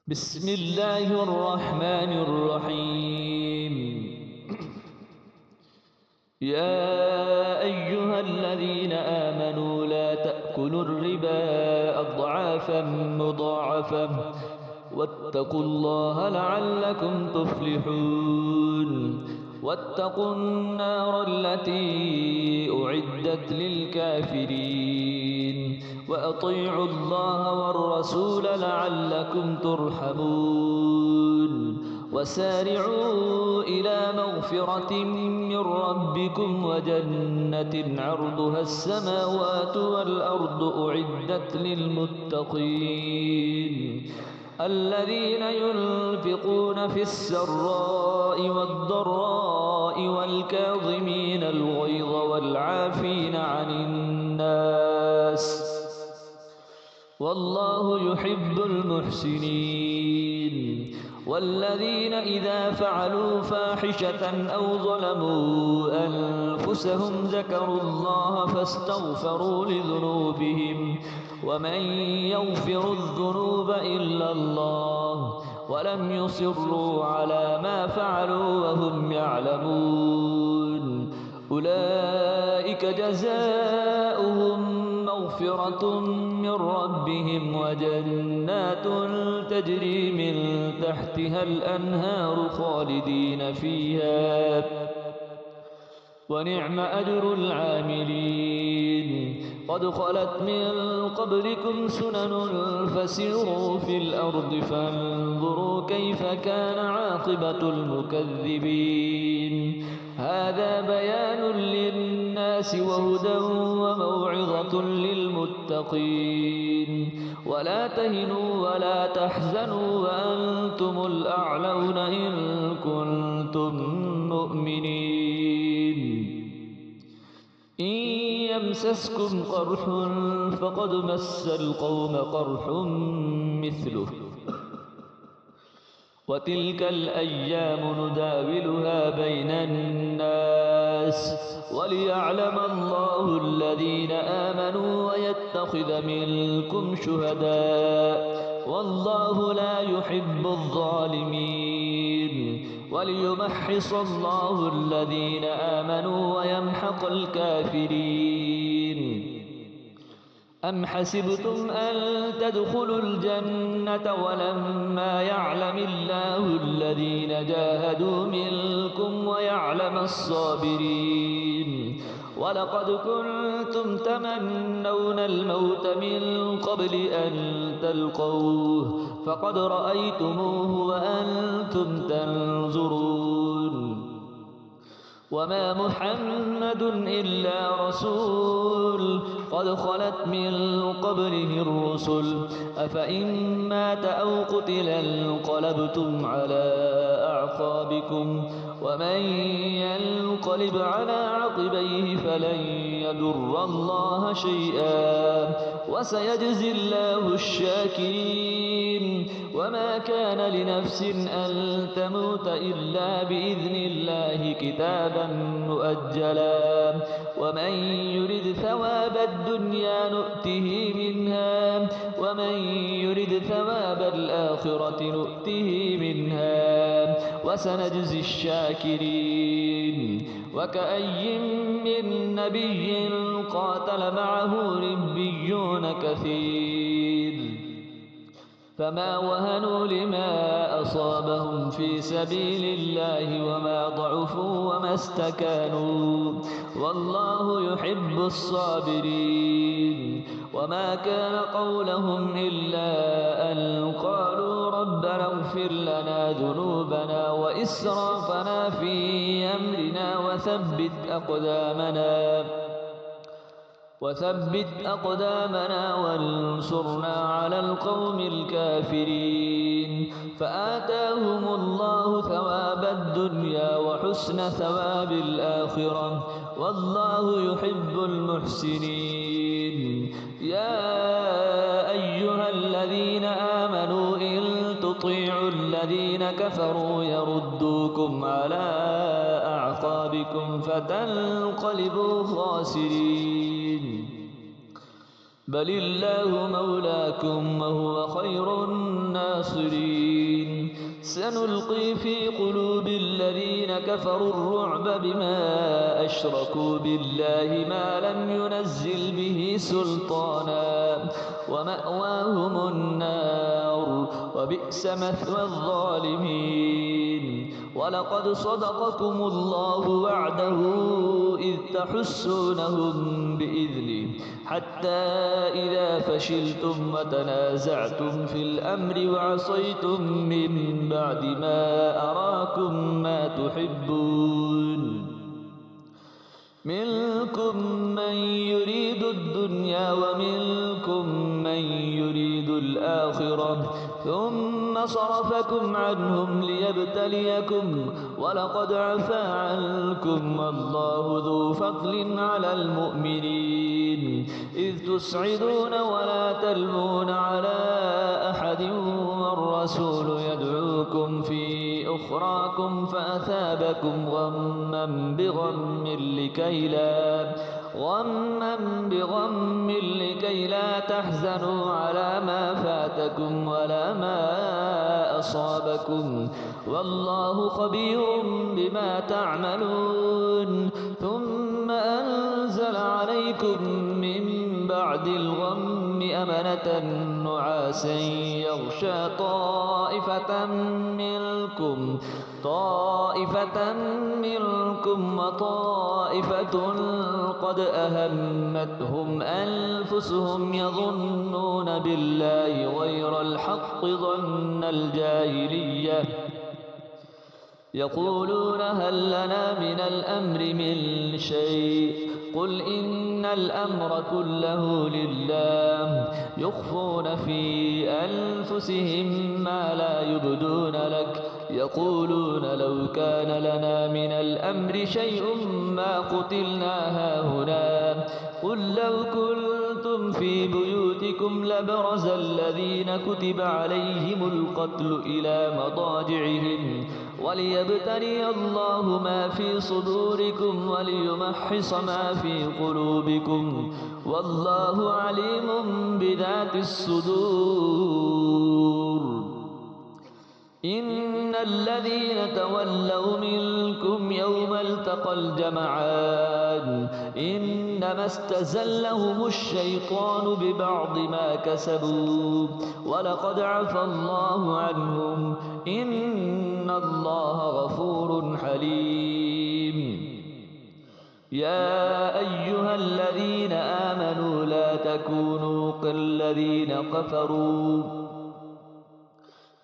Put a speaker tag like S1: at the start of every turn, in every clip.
S1: بسم الله الرحمن الرحيم. يا أيها الذين آمنوا لا تأكلوا الربا أضعافا مضاعفة واتقوا الله لعلكم تفلحون. واتقوا النار التي أعدت للكافرين وأطيعوا الله والرسول لعلكم ترحمون. وسارعوا إلى مغفرة من ربكم وجنة عرضها السماوات والأرض أعدت للمتقين الذين ينفقون في السراء والضراء والكاظمين الغيظ والعافين عن الناس والله يحب المحسنين. والذين إذا فعلوا فاحشة أو ظلموا أنفسهم ذكروا الله فاستغفروا لذنوبهم ومن يغفر الذنوب إلا الله ولم يصروا على ما فعلوا وهم يعلمون. أولئك جزاؤهم مغفرة من ربهم وجنات تجري من تحتها الأنهار خالدين فيها ونعم أجر العاملين. قد خلت من قبلكم سنن فسيروا في الأرض فانظروا كيف كان عاقبة المكذبين. هذا بيان للناس وهدى وموعظة للمتقين. ولا تهنوا ولا تحزنوا وأنتم الأعلون إن كنتم مؤمنين. إن يمسسكم قرح فقد مس القوم قرح مثله وتلك الأيام نداولها بين الناس وليعلم الله الذين آمنوا ويتخذ منكم شهداء والله لا يحب الظالمين. وليمحص الله الذين آمنوا ويمحق الكافرين. أم حسبتم أن تدخلوا الجنة ولما يعلم الله الذين جاهدوا منكم ويعلم الصابرين. ولقد كنتم تمنون الموت من قبل أن تلقوه فقد رأيتموه وأنتم تنظرون. وما محمد إلا رسول قد خلت من قبله الرسل أفإن مات أو قتل انقلبتم على أعقابكم ومن ينقلب على عقبيه فلن يضر الله شيئا وسيجزي الله الشاكرين. وما كان لنفس أن تموت إلا بإذن الله كتابا مؤجلا ومن يرد ثواب الدنيا نؤته منها ومن يرد ثواب الآخرة نؤته منها وسنجزي الشاكرين. وكأي من نبي قاتل معه ربيون كثير فما وهنوا لما أصابهم في سبيل الله وما ضعفوا وما استكانوا والله يحب الصابرين. وما كان قولهم إلا أن قالوا ربنا اغفر لنا ذنوبنا وإسرافنا في أمرنا وثبت أقدامنا وانصرنا على القوم الكافرين. فآتاهم الله ثواب الدنيا وحسن ثواب الآخرة والله يحب المحسنين. يا أيها الذين آمنوا إن تطيعوا الذين كفروا يردوكم على أعقابكم فتنقلبوا خاسرين. بل الله مولاكم وهو خير الناصرين سنلقي في قلوب الذين كفروا الرعب بما أشركوا بالله ما لم ينزل به سلطانا ومأواهم النار وبئس مثوى الظالمين ولقد صدقكم الله وعده إذ تحسونهم بإذنه حتى إذا فشلتم وتنازعتم في الأمر وعصيتم من بعد ما أراكم ما تحبون منكم من يريد الدنيا ومنكم من يريد الآخرة ثم صرفكم عنهم ليبتليكم ولقد عفا عنكم والله ذو فضل على المؤمنين إذ تسعدون ولا تلمون على أحد والرسول يدعوكم في أخراكم فأثابكم غما بغم لكي لا تحزنوا على ما فاتكم ولا ما أصابكم والله خبير بما تعملون ثم أنزل عليكم من بعد الغم أمنة نعاسا يغشى طائفة منكم وطائفة قد أهمتهم أنفسهم يظنون بالله غير الحق ظن الجاهلية يقولون هل لنا من الأمر من شيء قل إن الأمر كله لله يخفون في أنفسهم ما لا يبدون لك يقولون لو كان لنا من الأمر شيء ما قتلنا هاهنا قل لو كنتم في بيوتكم لبرز الذين كتب عليهم القتل إلى مضاجعهم وليبتلي الله ما في صدوركم وليمحص ما في قلوبكم والله عليم بذات الصدور إن الذين تولوا منكم يوم التقى الجمعان إنما استزلهم الشيطان ببعض ما كسبوا ولقد عفى الله عنهم إن الله غفور حليم يا أيها الذين آمنوا لا تكونوا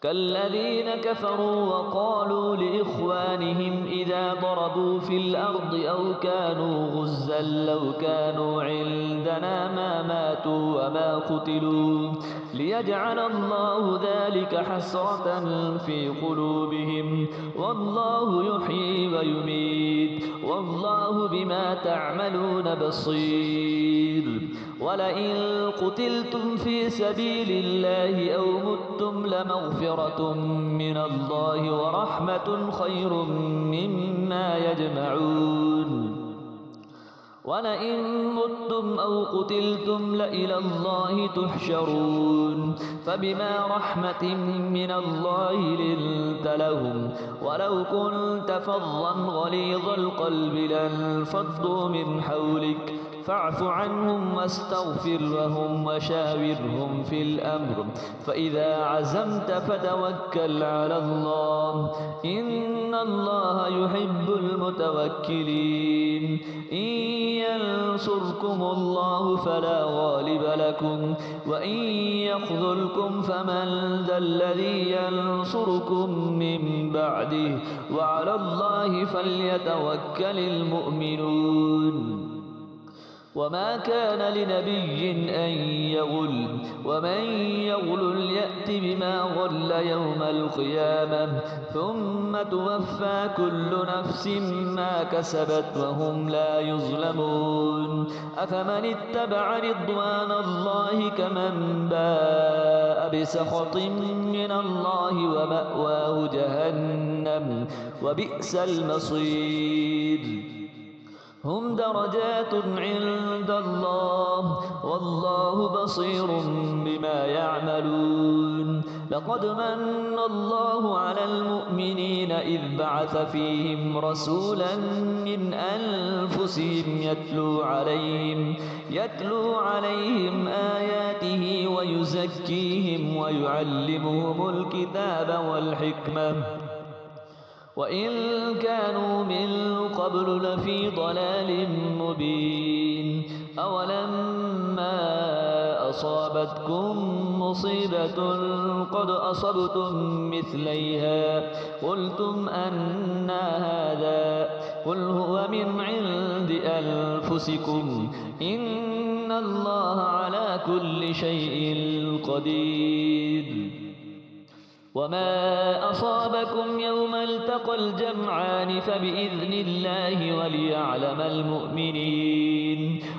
S1: كالذين كفروا وقالوا لإخوانهم إذا ضربوا في الأرض أو كانوا غزا لو كانوا عندنا ما ماتوا وما قتلوا ليجعل الله ذلك حسرة في قلوبهم والله يحيي ويميت والله بما تعملون بصير ولئن قتلتم في سبيل الله أو متم لمغفرة من الله ورحمة خير مما يجمعون ولئن متم أو قتلتم لإلى الله تحشرون فبما رحمة من الله لنت لهم ولو كنت فظا غليظ القلب لانفضوا من حولك فاعف عنهم واستغفر لهم وشاورهم في الأمر فإذا عزمت فتوكل على الله إن الله يحب المتوكلين إن ينصركم الله فلا غالب لكم وإن يخذلكم فمن ذا الذي ينصركم من بعده وعلى الله فليتوكل المؤمنون وما كان لنبي أن يغل ومن يغل يأت بما غل يوم القيامة ثم توفى كل نفس ما كسبت وهم لا يظلمون أفمن اتبع رضوان الله كمن باء بسخط من الله ومأواه جهنم وبئس المصير هم درجات عند الله والله بصير بما يعملون لقد من الله على المؤمنين إذ بعث فيهم رسولا من أنفسهم يتلو عليهم آياته ويزكيهم ويعلمهم الكتاب والحكمة وإن كانوا من قبل لفي ضلال مبين أولما أصابتكم مصيبة قد أصبتم مثليها قلتم أنى هذا قل هو من عند أنفسكم إن الله على كل شيء قدير وما أصابكم يوم التقى الجمعان فبإذن الله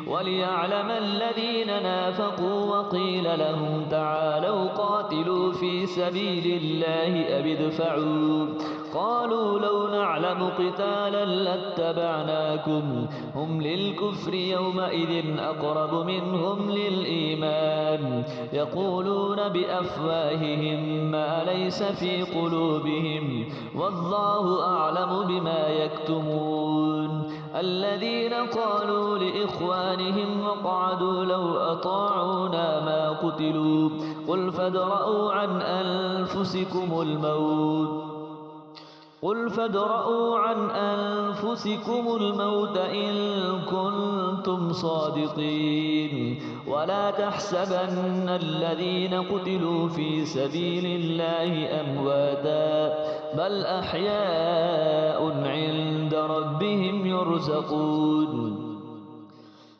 S1: وليعلم الذين نافقوا وقيل لهم تعالوا قاتلوا في سبيل الله أو ادفعوا قالوا لو نعلم قتالا لاتبعناكم هم للكفر يومئذ أقرب منهم للإيمان يقولون بأفواههم ما ليس في قلوبهم والله أعلم بما يكتمون الذين قالوا لإخوانهم وقعدوا لو أطاعونا ما قتلوا قل فادرءوا عن أنفسكم الموت إن كنتم صادقين ولا تحسبن الذين قتلوا في سبيل الله أمواتا بل أحياء عند ربهم يرزقون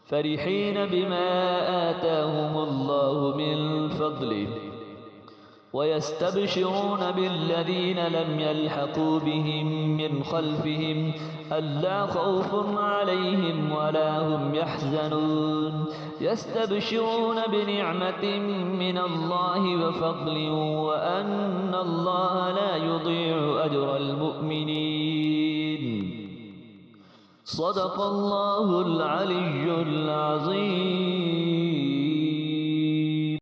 S1: فرحين بما آتاهم الله من فضله ويستبشرون بالذين لم يلحقوا بهم من خلفهم ألا خوف عليهم ولا هم يحزنون يستبشرون بنعمة من الله وفضل وأن الله لا يضيع أجر المؤمنين صدق الله العلي العظيم.